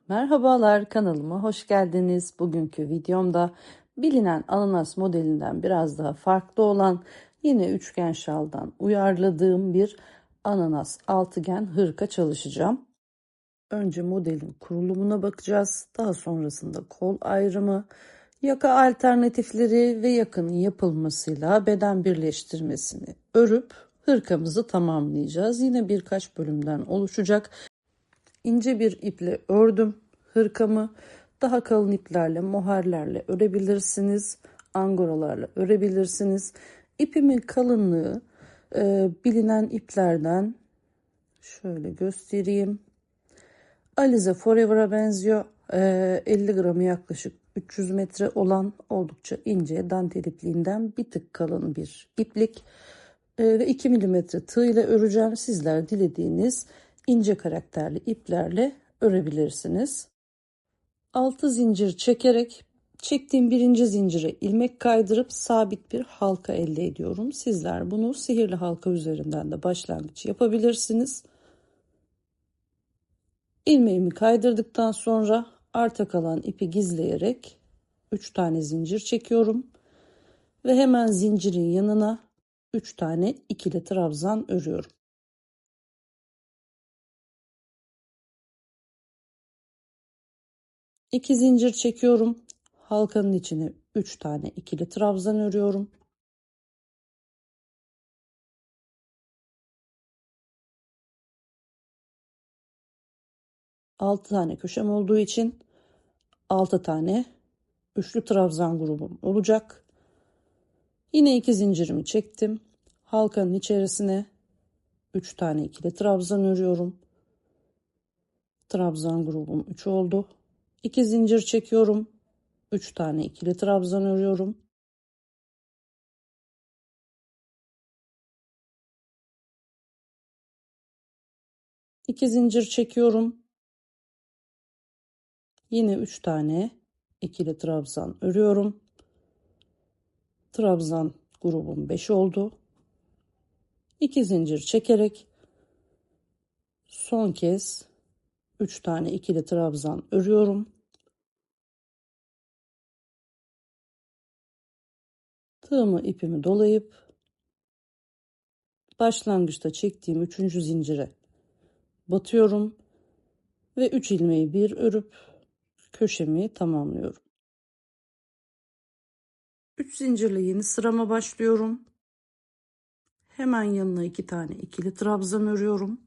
Merhabalar, kanalıma hoş geldiniz. Bugünkü videomda bilinen ananas modelinden biraz daha farklı olan yine üçgen şaldan uyarladığım bir ananas altıgen hırka çalışacağım. Önce modelin kurulumuna bakacağız. Daha sonrasında kol ayrımı, yaka alternatifleri ve yakanın yapılmasıyla beden birleştirmesini örüp hırkamızı tamamlayacağız. Yine birkaç bölümden oluşacak. İnce bir iple ördüm hırkamı. Daha kalın iplerle, moherlerle örebilirsiniz. Angoralarla örebilirsiniz. İpimin kalınlığı bilinen iplerden şöyle göstereyim. Alize Forever'a benziyor. 50 gramı yaklaşık 300 metre olan oldukça ince dantel ipliğinden bir tık kalın bir iplik. Ve 2 milimetre tığ ile öreceğim. Sizler dilediğiniz ince karakterli iplerle örebilirsiniz. 6 zincir çekerek çektiğim birinci zincire ilmek kaydırıp sabit bir halka elde ediyorum. Sizler bunu sihirli halka üzerinden de başlangıç yapabilirsiniz. İlmeğimi kaydırdıktan sonra arta kalan ipi gizleyerek 3 tane zincir çekiyorum ve hemen zincirin yanına 3 tane ikili trabzan örüyorum. İki zincir çekiyorum. Halkanın içine 3 tane ikili trabzan örüyorum. Altı tane köşem olduğu için 6 tane üçlü trabzan grubum olacak. Yine iki zincirimi çektim. Halkanın içerisine 3 tane ikili trabzan örüyorum. Trabzan grubum 3 oldu. 2 zincir çekiyorum. 3 tane ikili trabzan örüyorum. İki zincir çekiyorum. Yine 3 tane ikili trabzan örüyorum. Trabzan grubum 5 oldu. 2 zincir çekerek son kez 3 tane ikili trabzan örüyorum. Tığımı ipimi dolayıp başlangıçta çektiğim 3. zincire batıyorum ve 3 ilmeği bir örüp köşemi tamamlıyorum. 3 zincirle yeni sırama başlıyorum. Hemen yanına 2 tane ikili trabzan örüyorum.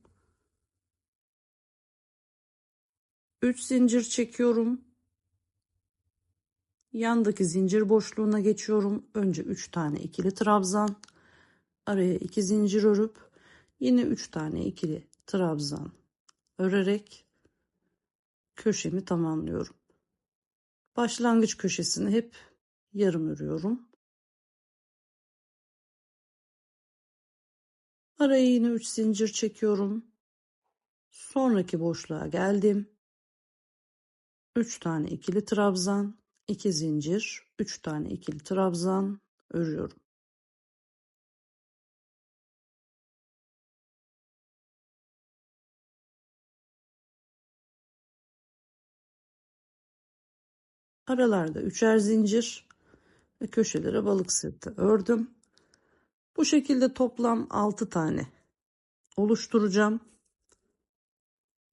3 zincir çekiyorum. Yandaki zincir boşluğuna geçiyorum. Önce 3 tane ikili trabzan, araya 2 zincir örüp yine 3 tane ikili trabzan örerek köşemi tamamlıyorum. Başlangıç köşesini hep yarım örüyorum. Araya yine 3 zincir çekiyorum. Sonraki boşluğa geldim. 3 tane ikili trabzan, 2 zincir, 3 tane ikili trabzan örüyorum. Aralarda üçer zincir ve köşelere balık sırtı ördüm. Bu şekilde toplam 6 tane oluşturacağım.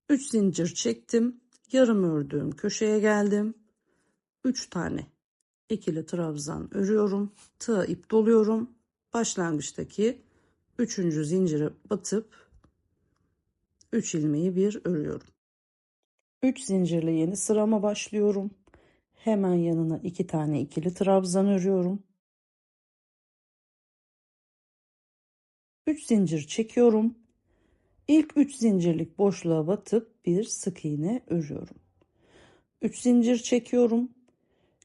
3 zincir çektim. Yarım ördüğüm köşeye geldim. 3 tane ikili trabzan örüyorum. Tığa ip doluyorum. Başlangıçtaki 3. zincire batıp 3 ilmeği bir örüyorum. 3 zincirle yeni sırama başlıyorum. Hemen yanına 2 tane ikili trabzan örüyorum. 3 zincir çekiyorum. İlk 3 zincirlik boşluğa batıp bir sık iğne örüyorum. 3 zincir çekiyorum.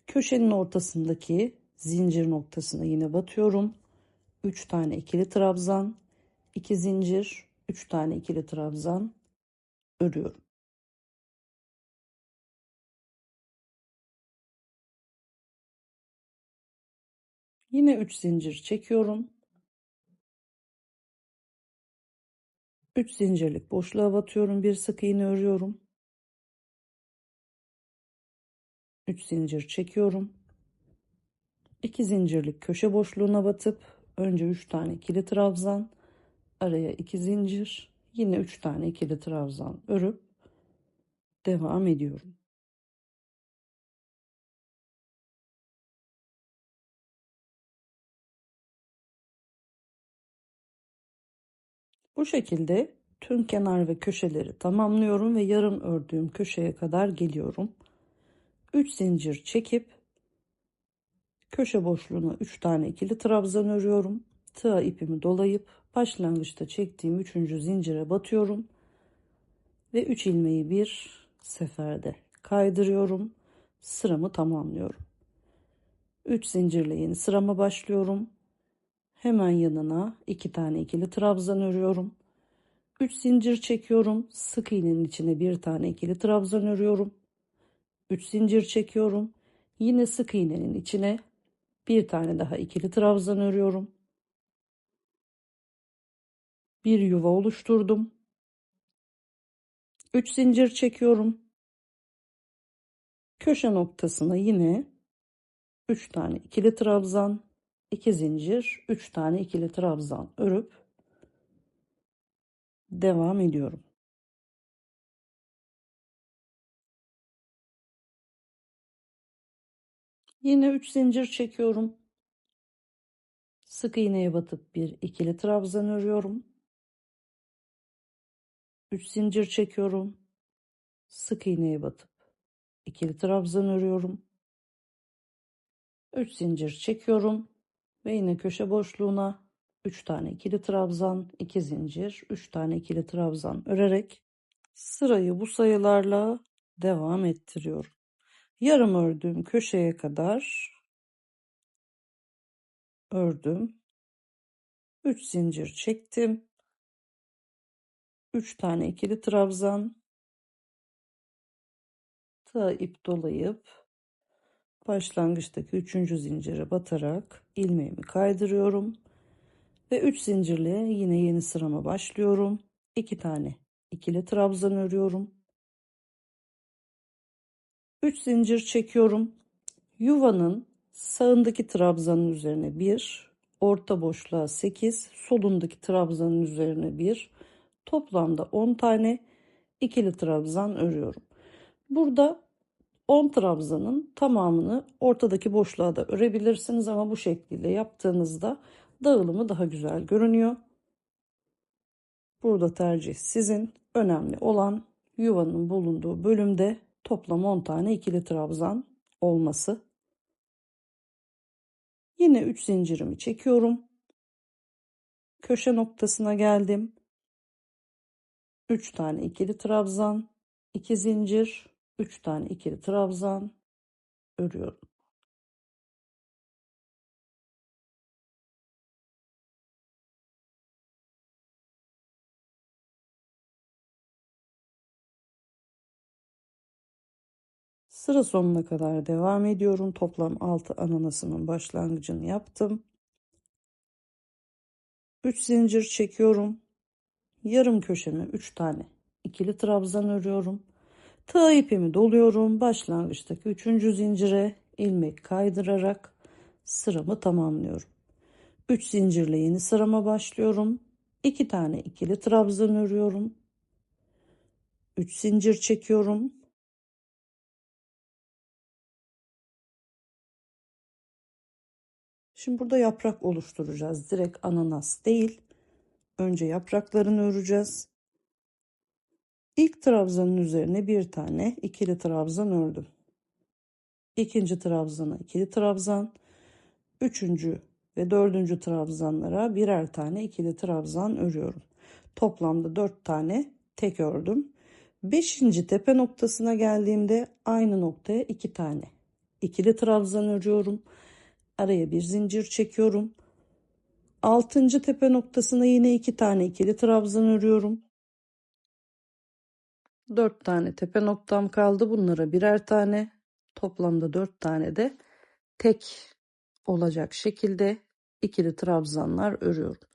Köşenin ortasındaki zincir noktasına yine batıyorum. 3 tane ikili trabzan, 2 zincir, 3 tane ikili trabzan örüyorum. Yine 3 zincir çekiyorum. 3 zincirlik boşluğa batıyorum. Bir sık iğne örüyorum. 3 zincir çekiyorum. 2 zincirlik köşe boşluğuna batıp önce 3 tane ikili trabzan, araya 2 zincir, yine 3 tane ikili trabzan örüp devam ediyorum. Bu şekilde tüm kenar ve köşeleri tamamlıyorum ve yarım ördüğüm köşeye kadar geliyorum. 3 zincir çekip köşe boşluğuna 3 tane ikili trabzan örüyorum. Tığ ipimi dolayıp başlangıçta çektiğim 3. zincire batıyorum ve 3 ilmeği bir seferde kaydırıyorum. Sıramı tamamlıyorum. 3 zincirle yeni sırama başlıyorum. Hemen yanına 2 tane ikili trabzan örüyorum. 3 zincir çekiyorum. Sık iğnenin içine bir tane ikili trabzan örüyorum. 3 zincir çekiyorum. Yine sık iğnenin içine bir tane daha ikili trabzan örüyorum. Bir yuva oluşturdum. 3 zincir çekiyorum. Köşe noktasına yine 3 tane ikili trabzan, 2 zincir, 3 tane ikili trabzan örüp devam ediyorum. Yine 3 zincir çekiyorum. Sık iğneye batıp bir ikili trabzan örüyorum. 3 zincir çekiyorum. Sık iğneye batıp ikili trabzan örüyorum. 3 zincir çekiyorum ve yine köşe boşluğuna 3 tane ikili trabzan, 2 zincir, 3 tane ikili trabzan örerek sırayı bu sayılarla devam ettiriyorum. Yarım ördüğüm köşeye kadar ördüm. 3 zincir çektim. 3 tane ikili trabzan, tığ ip dolayıp başlangıçtaki 3. zincire batarak ilmeğimi kaydırıyorum ve 3 zincirle yine yeni sırama başlıyorum. 2 tane ikili trabzan örüyorum. 3 zincir çekiyorum. Yuvanın sağındaki trabzanın üzerine 1, orta boşluğa 8, solundaki trabzanın üzerine 1, toplamda 10 tane ikili trabzan örüyorum. Burada 10 trabzanın tamamını ortadaki boşluğa da örebilirsiniz ama bu şekilde yaptığınızda dağılımı daha güzel görünüyor. Burada tercih sizin. Önemli olan yuvanın bulunduğu bölümde toplam 10 tane ikili trabzan olması. Yine 3 zincirimi çekiyorum. Köşe noktasına geldim. 3 tane ikili trabzan, 2 zincir, 3 tane ikili trabzan örüyorum. Sıra sonuna kadar devam ediyorum. Toplam 6 ananasımın başlangıcını yaptım. 3 zincir çekiyorum. Yarım köşeme 3 tane ikili trabzan örüyorum. Tığ ipimi doluyorum. Başlangıçtaki 3. zincire ilmek kaydırarak sıramı tamamlıyorum. 3 zincirle yeni sırama başlıyorum. 2 tane ikili trabzan örüyorum. 3 zincir çekiyorum. Şimdi burada yaprak oluşturacağız. Direkt ananas değil. Önce yapraklarını öreceğiz. İlk trabzanın üzerine bir tane ikili trabzan ördüm. İkinci trabzana ikili trabzan, üçüncü ve dördüncü trabzanlara birer tane ikili trabzan örüyorum. Toplamda 4 tane tek ördüm. Beşinci tepe noktasına geldiğimde aynı noktaya 2 tane ikili trabzan örüyorum. Araya bir zincir çekiyorum. Altıncı tepe noktasına yine 2 tane ikili trabzan örüyorum. 4 tane tepe noktam kaldı. Bunlara birer tane, toplamda 4 tane de tek olacak şekilde ikili trabzanlar örüyorum.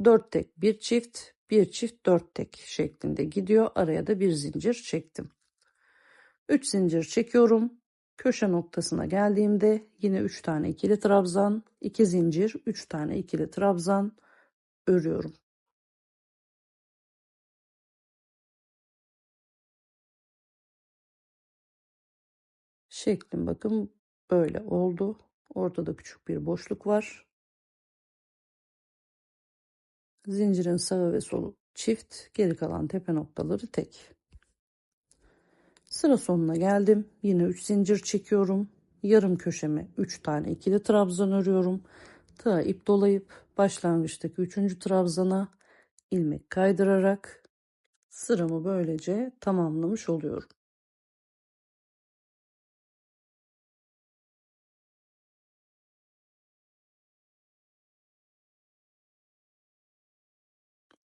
4 tek, bir çift, bir çift, 4 tek şeklinde gidiyor. Araya da bir zincir çektim. 3 zincir çekiyorum. Köşe noktasına geldiğimde yine 3 tane ikili trabzan, 2 zincir, 3 tane ikili trabzan örüyorum. Şeklim bakın böyle oldu. Ortada küçük bir boşluk var. Zincirin sağı ve solu çift, geri kalan tepe noktaları tek. Sıra sonuna geldim. Yine 3 zincir çekiyorum. Yarım köşeme 3 tane ikili trabzan örüyorum. Tığa ip dolayıp başlangıçtaki 3. trabzana ilmek kaydırarak sıramı böylece tamamlamış oluyorum.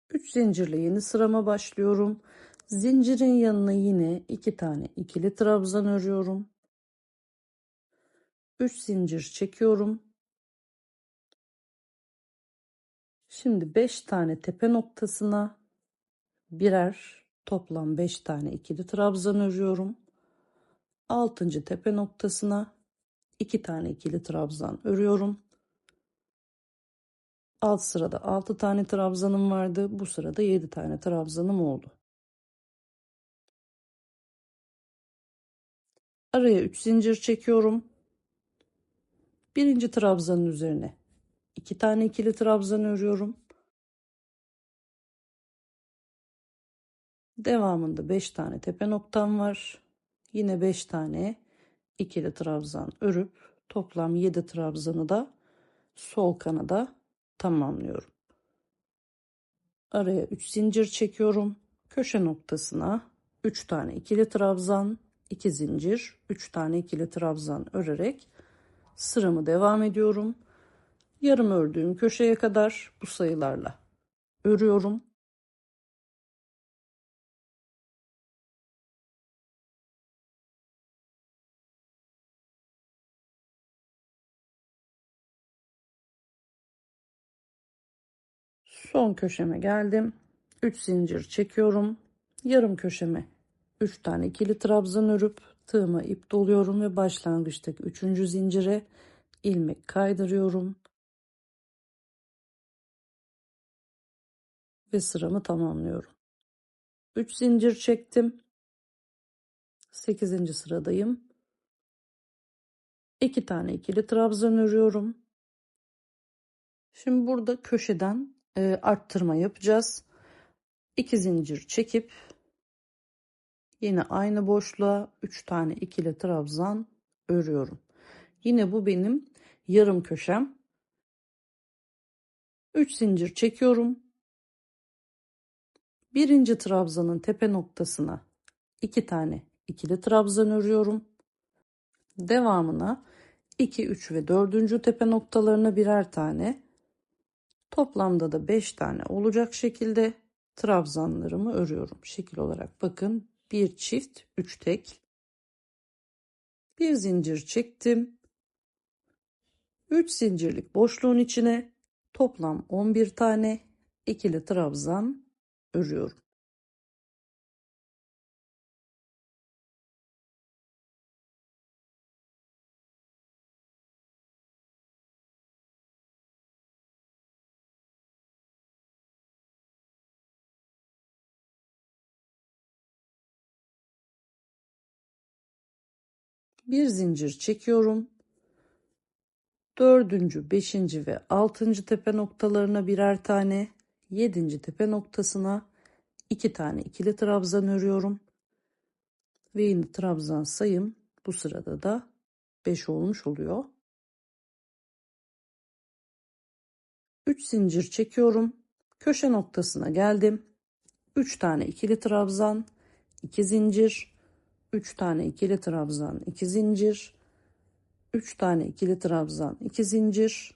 3 zincirle yeni sırama başlıyorum. Zincirin yanına yine 2 tane ikili trabzan örüyorum. 3 zincir çekiyorum. Şimdi 5 tane tepe noktasına birer, toplam 5 tane ikili trabzan örüyorum. 6. tepe noktasına 2 tane ikili trabzan örüyorum. Alt sırada 6 tane trabzanım vardı. Bu sırada 7 tane trabzanım oldu. Araya 3 zincir çekiyorum. Birinci trabzanın üzerine 2 tane ikili trabzan örüyorum. Devamında 5 tane tepe noktam var. Yine 5 tane ikili trabzan örüp toplam 7 trabzanı da sol kanada tamamlıyorum. Araya 3 zincir çekiyorum. Köşe noktasına 3 tane ikili trabzan, 2 zincir, 3 tane ikili trabzan örerek sıramı devam ediyorum. Yarım ördüğüm köşeye kadar bu sayılarla örüyorum. Son köşeme geldim. 3 zincir çekiyorum. Yarım köşeme 3 tane ikili trabzan örüp tığıma ip doluyorum ve başlangıçtaki 3. zincire ilmek kaydırıyorum ve sıramı tamamlıyorum. 3 zincir çektim. 8. sıradayım. 2 tane ikili trabzan örüyorum. Şimdi burada köşeden arttırma yapacağız. 2 zincir çekip yine aynı boşluğa 3 tane ikili trabzan örüyorum. Yine bu benim yarım köşem. 3 zincir çekiyorum. Birinci trabzanın tepe noktasına 2 tane ikili trabzan örüyorum. Devamına 2, 3 ve 4. tepe noktalarına birer tane, toplamda da 5 tane olacak şekilde trabzanlarımı örüyorum. Şekil olarak bakın: 1 çift, 3 tek. Bir zincir çektim. 3 zincirlik boşluğun içine toplam 11 tane ikili trabzan örüyorum. Bir zincir çekiyorum. 4. 5. ve 6. tepe noktalarına birer tane, 7. tepe noktasına 2 tane ikili trabzan örüyorum. Ve yine trabzan sayım bu sırada da 5 olmuş oluyor. 3 zincir çekiyorum. Köşe noktasına geldim. 3 tane ikili trabzan, 2 zincir, 3 tane ikili trabzan, 2 zincir, 3 tane ikili trabzan, 2 zincir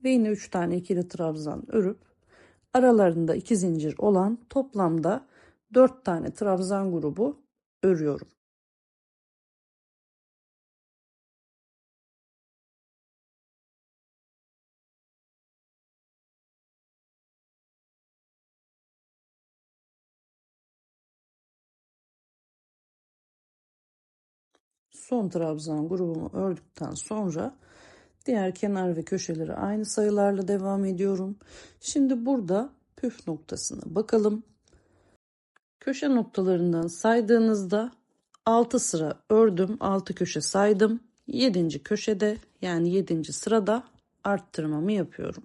ve yine 3 tane ikili trabzan örüp aralarında 2 zincir olan toplamda 4 tane trabzan grubu örüyorum. son trabzan grubumu ördükten sonra diğer kenar ve köşeleri aynı sayılarla devam ediyorum. Şimdi burada püf noktasına bakalım. Köşe noktalarından saydığınızda 6 sıra ördüm, 6 köşe saydım. 7. köşede yani 7. sırada arttırmamı yapıyorum.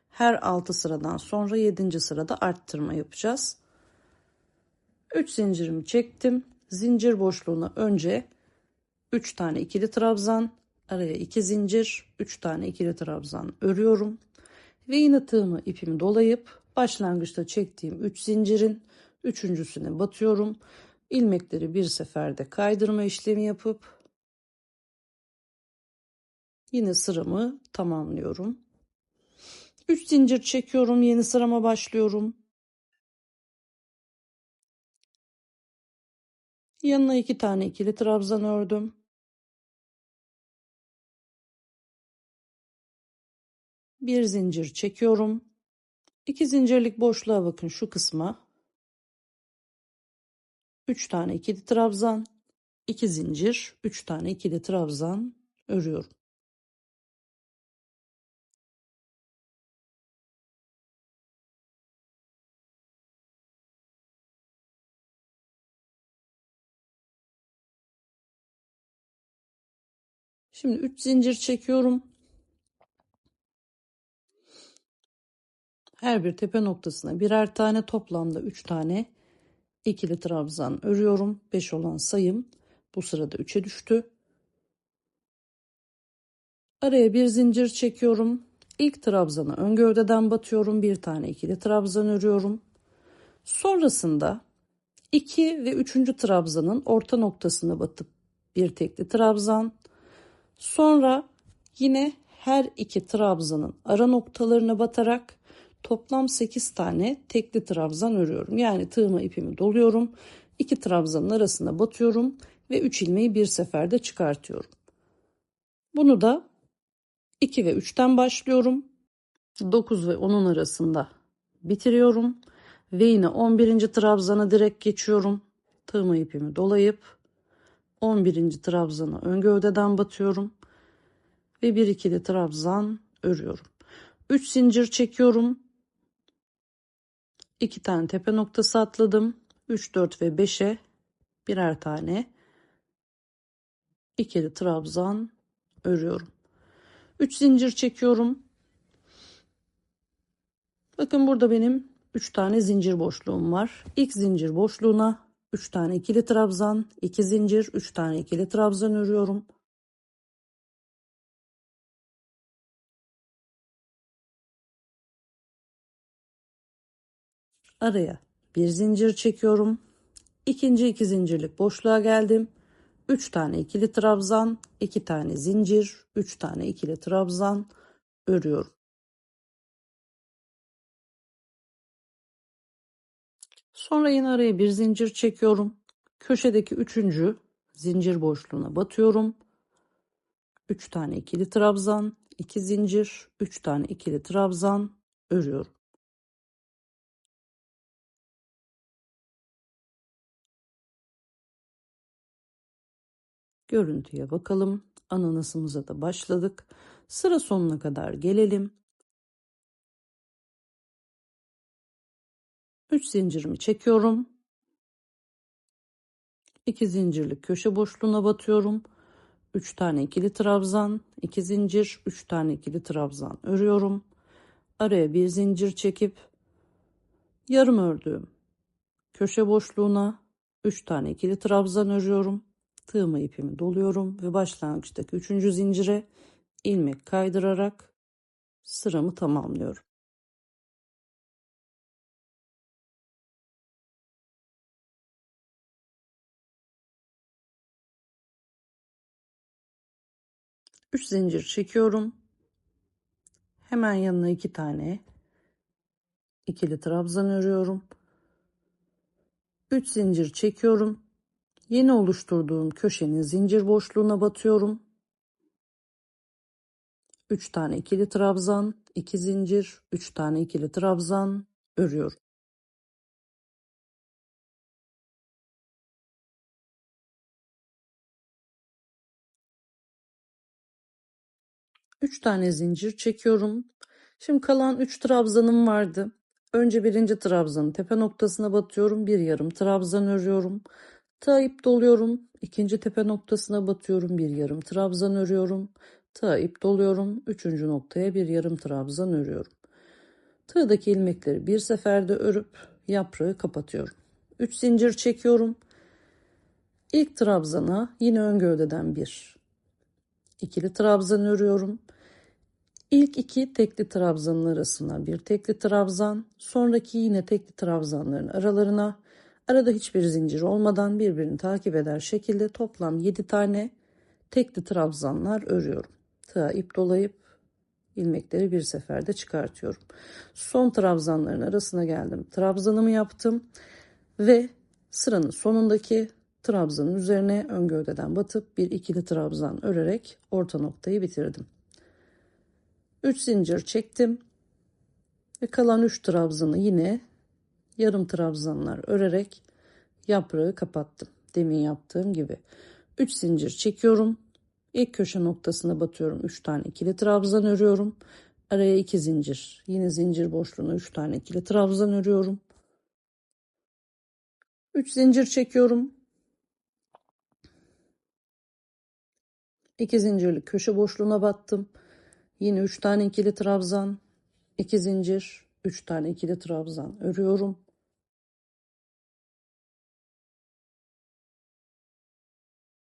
Her 6 sıradan sonra 7. sırada arttırma yapacağız. 3 zincirimi çektim. Zincir boşluğuna önce 3 tane ikili trabzan, araya 2 zincir, 3 tane ikili trabzan örüyorum. Ve yine tığımı ipimi dolayıp başlangıçta çektiğim 3 zincirin üçüncüsüne batıyorum. İlmekleri bir seferde kaydırma işlemi yapıp yine sıramı tamamlıyorum. 3 zincir çekiyorum, yeni sırama başlıyorum. Yanına 2 tane ikili trabzan ördüm. Bir zincir çekiyorum. 2 zincirlik boşluğa bakın, şu kısma. 3 tane ikili trabzan, 2 zincir, 3 tane ikili trabzan örüyorum. Şimdi 3 zincir çekiyorum. Her bir tepe noktasına birer tane, toplamda 3 tane ikili trabzan örüyorum. 5 olan sayım bu sırada 3'e düştü. Araya bir zincir çekiyorum. İlk trabzana ön gövdeden batıyorum. Bir tane ikili trabzan örüyorum. Sonrasında 2 ve 3. trabzanın orta noktasına batıp bir tekli trabzan. Sonra yine her iki trabzanın ara noktalarına batarak toplam 8 tane tekli trabzan örüyorum. Yani tığıma ipimi doluyorum. 2 trabzanın arasına batıyorum ve 3 ilmeği bir seferde çıkartıyorum. Bunu da 2 ve 3'ten başlıyorum. 9 ve 10'un arasında bitiriyorum. Ve yine 11. trabzana direkt geçiyorum. Tığıma ipimi dolayıp 11. trabzana ön gövdeden batıyorum. Ve bir ikili trabzan örüyorum. 3 zincir çekiyorum. 2 tane tepe noktası atladım. 3, 4 ve 5'e birer tane ikili trabzan örüyorum. 3 zincir çekiyorum. Bakın burada benim 3 tane zincir boşluğum var. İlk zincir boşluğuna 3 tane ikili trabzan, 2 zincir, 3 tane ikili trabzan örüyorum. Araya bir zincir çekiyorum. İkinci 2 zincirlik boşluğa geldim. 3 tane ikili trabzan, 2 tane zincir, 3 tane ikili trabzan örüyorum. Sonra yine araya bir zincir çekiyorum. Köşedeki 3. zincir boşluğuna batıyorum. 3 tane ikili trabzan, 2 zincir, 3 tane ikili trabzan örüyorum. Görüntüye bakalım. Ananasımıza da başladık. Sıra sonuna kadar gelelim. 3 zincirimi çekiyorum. 2 zincirlik köşe boşluğuna batıyorum. 3 tane ikili trabzan, 2 zincir, 3 tane ikili trabzan örüyorum. Araya bir zincir çekip yarım ördüğüm köşe boşluğuna 3 tane ikili trabzan örüyorum. Tığıma ipimi doluyorum ve başlangıçtaki 3. zincire ilmek kaydırarak sıramı tamamlıyorum. Üç zincir çekiyorum. Hemen yanına 2 tane ikili trabzan örüyorum. 3 zincir çekiyorum. Yeni oluşturduğum köşenin zincir boşluğuna batıyorum. 3 tane ikili trabzan, 2 zincir, 3 tane ikili trabzan örüyorum. 3 tane zincir çekiyorum. Şimdi kalan 3 trabzanım vardı. Önce birinci trabzanın tepe noktasına batıyorum. Bir yarım trabzan örüyorum. Tığ ip doluyorum. İkinci tepe noktasına batıyorum. Bir yarım trabzan örüyorum. Tığ ip doluyorum. Üçüncü noktaya bir yarım trabzan örüyorum. Tığdaki ilmekleri bir seferde örüp yaprağı kapatıyorum. 3 zincir çekiyorum. İlk trabzana yine ön gövdeden bir ikili trabzan örüyorum. İlk iki tekli trabzanın arasına bir tekli trabzan, sonraki yine tekli trabzanların aralarına, arada hiçbir zincir olmadan birbirini takip eder şekilde toplam 7 tane tekli trabzanlar örüyorum. Tığa ip dolayıp ilmekleri bir seferde çıkartıyorum. Son trabzanların arasına geldim. Trabzanımı yaptım ve sıranın sonundaki trabzanın üzerine ön gövdeden batıp bir ikili trabzan örerek orta noktayı bitirdim. 3 zincir çektim ve kalan 3 trabzanı yine yarım trabzanlar örerek yaprağı kapattım. Demin yaptığım gibi 3 zincir çekiyorum. İlk köşe noktasına batıyorum. 3 tane ikili trabzan örüyorum. Araya 2 zincir. Yine zincir boşluğuna 3 tane ikili trabzan örüyorum. 3 zincir çekiyorum. 2 zincirlik köşe boşluğuna battım. Yine 3 tane ikili trabzan, 2 zincir, 3 tane ikili trabzan örüyorum.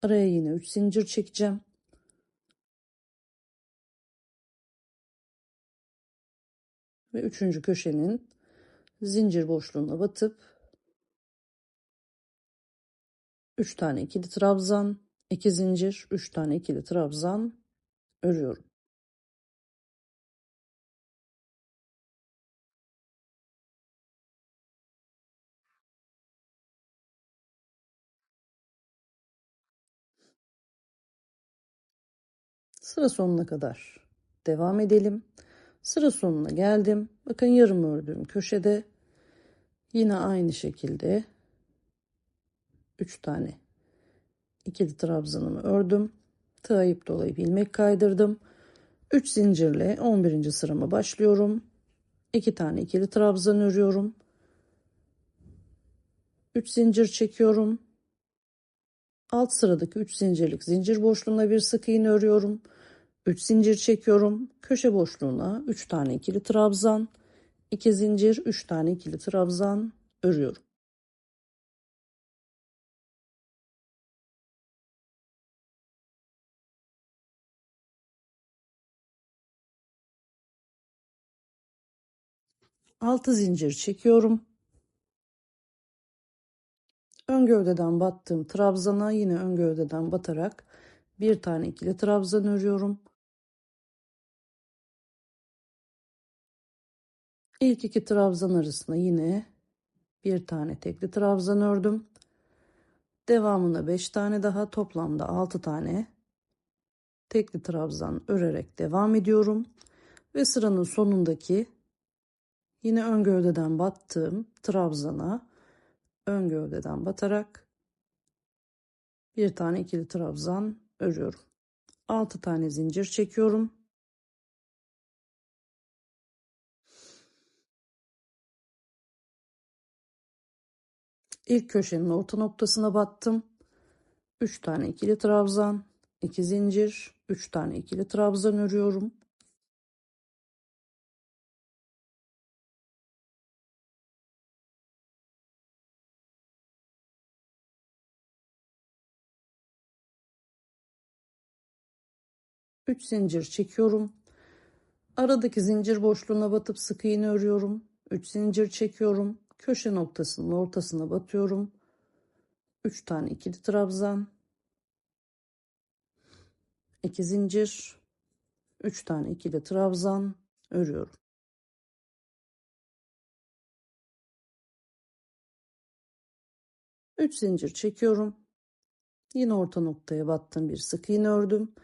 Araya yine 3 zincir çekeceğim. Ve üçüncü köşenin zincir boşluğuna batıp 3 tane ikili trabzan, 2 zincir, 3 tane ikili trabzan örüyorum. Sıra sonuna kadar devam edelim. Sıra sonuna geldim. Bakın yarım ördüğüm köşede yine aynı şekilde 3 tane ikili trabzanımı ördüm. Tığ ip dolayıp ilmek kaydırdım. 3 zincirle 11. sırama başlıyorum. 2 tane ikili trabzan örüyorum. 3 zincir çekiyorum. Alt sıradaki 3 zincirlik zincir boşluğuna bir sık iğne örüyorum. 3 zincir çekiyorum. Köşe boşluğuna 3 tane ikili trabzan, 2 zincir, 3 tane ikili trabzan örüyorum. Altı zincir çekiyorum. Ön gövdeden battığım trabzana yine ön gövdeden batarak bir tane ikili trabzan örüyorum. İlk iki trabzan arasına yine bir tane tekli trabzan ördüm. Devamında 5 tane daha, toplamda 6 tane tekli trabzan örerek devam ediyorum. Ve sıranın sonundaki yine ön gövdeden battığım trabzana ön gövdeden batarak bir tane ikili trabzan örüyorum. 6 tane zincir çekiyorum. İlk köşenin orta noktasına battım. 3 tane ikili trabzan, 2 zincir, 3 tane ikili trabzan örüyorum. Üç zincir çekiyorum. Aradaki zincir boşluğuna batıp sık iğne örüyorum. 3 zincir çekiyorum. Köşe noktasının ortasına batıyorum. 3 tane ikili trabzan, 2 zincir, 3 tane ikili trabzan örüyorum. Üç zincir çekiyorum. Yine orta noktaya battım, bir sık iğne ördüm.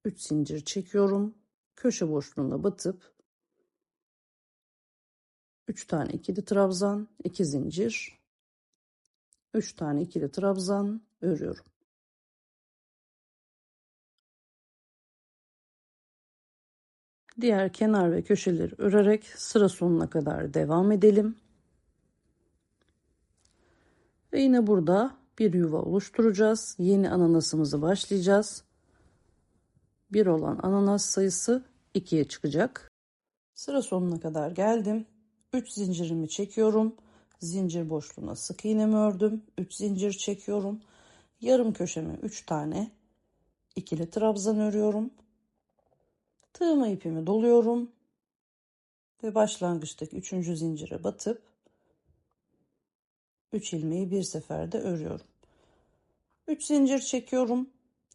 3 zincir çekiyorum. Köşe boşluğuna batıp 3 tane ikili trabzan, 2 zincir, 3 tane ikili trabzan örüyorum. Diğer kenar ve köşeleri örerek sıra sonuna kadar devam edelim. Ve yine burada bir yuva oluşturacağız. Yeni ananasımızı başlayacağız. 1 olan ananas sayısı 2'ye çıkacak. Sıra sonuna kadar geldim. 3 zincirimi çekiyorum. Zincir boşluğuna sık iğnemi ördüm. 3 zincir çekiyorum. Yarım köşeme 3 tane ikili trabzan örüyorum. Tığıma ipimi doluyorum ve başlangıçtaki 3. zincire batıp 3 ilmeği bir seferde örüyorum. 3 zincir çekiyorum.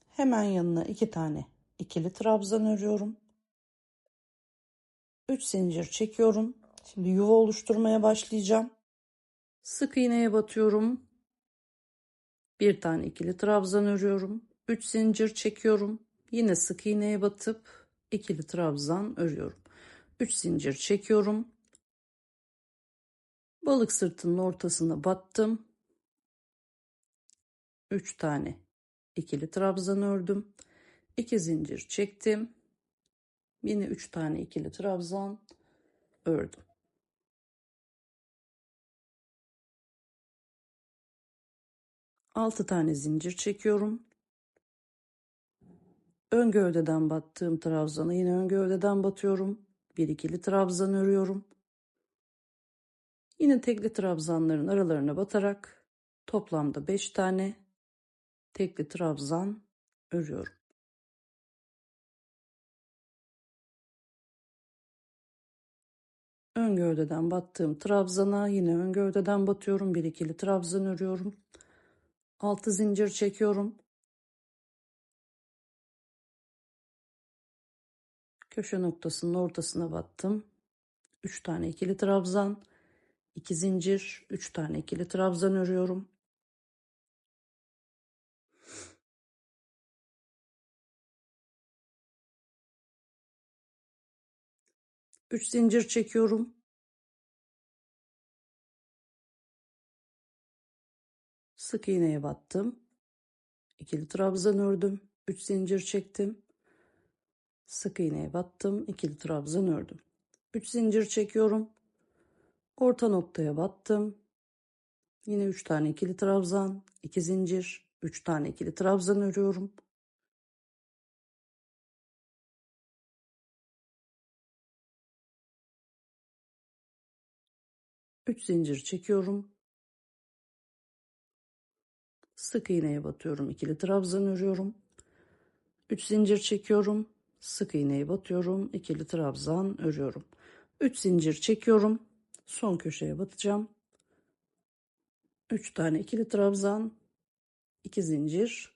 Hemen yanına 2 tane ikili trabzan örüyorum. 3 zincir çekiyorum. Şimdi yuva oluşturmaya başlayacağım. Sık iğneye batıyorum. Bir tane ikili trabzan örüyorum. 3 zincir çekiyorum. Yine sık iğneye batıp ikili trabzan örüyorum. 3 zincir çekiyorum. Balık sırtının ortasına battım. 3 tane ikili trabzan ördüm. 2 zincir çektim. Yine 3 tane ikili trabzan ördüm. Altı tane zincir çekiyorum. Ön gövdeden battığım trabzana yine ön gövdeden batıyorum. Bir ikili trabzan örüyorum. Yine tekli trabzanların aralarına batarak toplamda 5 tane tekli trabzan örüyorum. Ön gövdeden battığım trabzana yine ön gövdeden batıyorum. Bir ikili trabzan örüyorum. 6 zincir çekiyorum. Köşe noktasının ortasına battım. 3 tane ikili trabzan, 2 zincir, 3 tane ikili trabzan örüyorum. Üç zincir çekiyorum. Sık iğneye battım. İkili trabzan ördüm. 3 zincir çektim. Sık iğneye battım. İkili trabzan ördüm. 3 zincir çekiyorum. Orta noktaya battım. Yine 3 tane ikili trabzan, 2 zincir, 3 tane ikili trabzan örüyorum. Üç zincir çekiyorum. Sık iğneye batıyorum. İkili trabzan örüyorum. 3 zincir çekiyorum. Sık iğneye batıyorum. İkili trabzan örüyorum. 3 zincir çekiyorum. Son köşeye batacağım. 3 tane ikili trabzan, 2 zincir.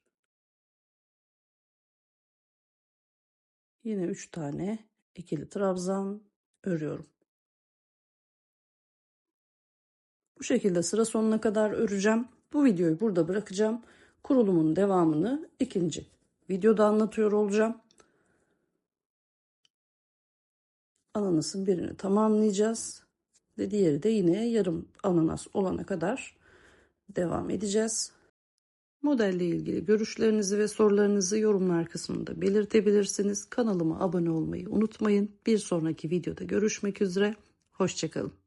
Yine 3 tane ikili trabzan örüyorum. Bu şekilde sıra sonuna kadar öreceğim. Bu videoyu burada bırakacağım. Kurulumun devamını ikinci videoda anlatıyor olacağım. Ananasın birini tamamlayacağız. Ve diğeri de yine yarım ananas olana kadar devam edeceğiz. Modelle ilgili görüşlerinizi ve sorularınızı yorumlar kısmında belirtebilirsiniz. Kanalıma abone olmayı unutmayın. Bir sonraki videoda görüşmek üzere. Hoşça kalın.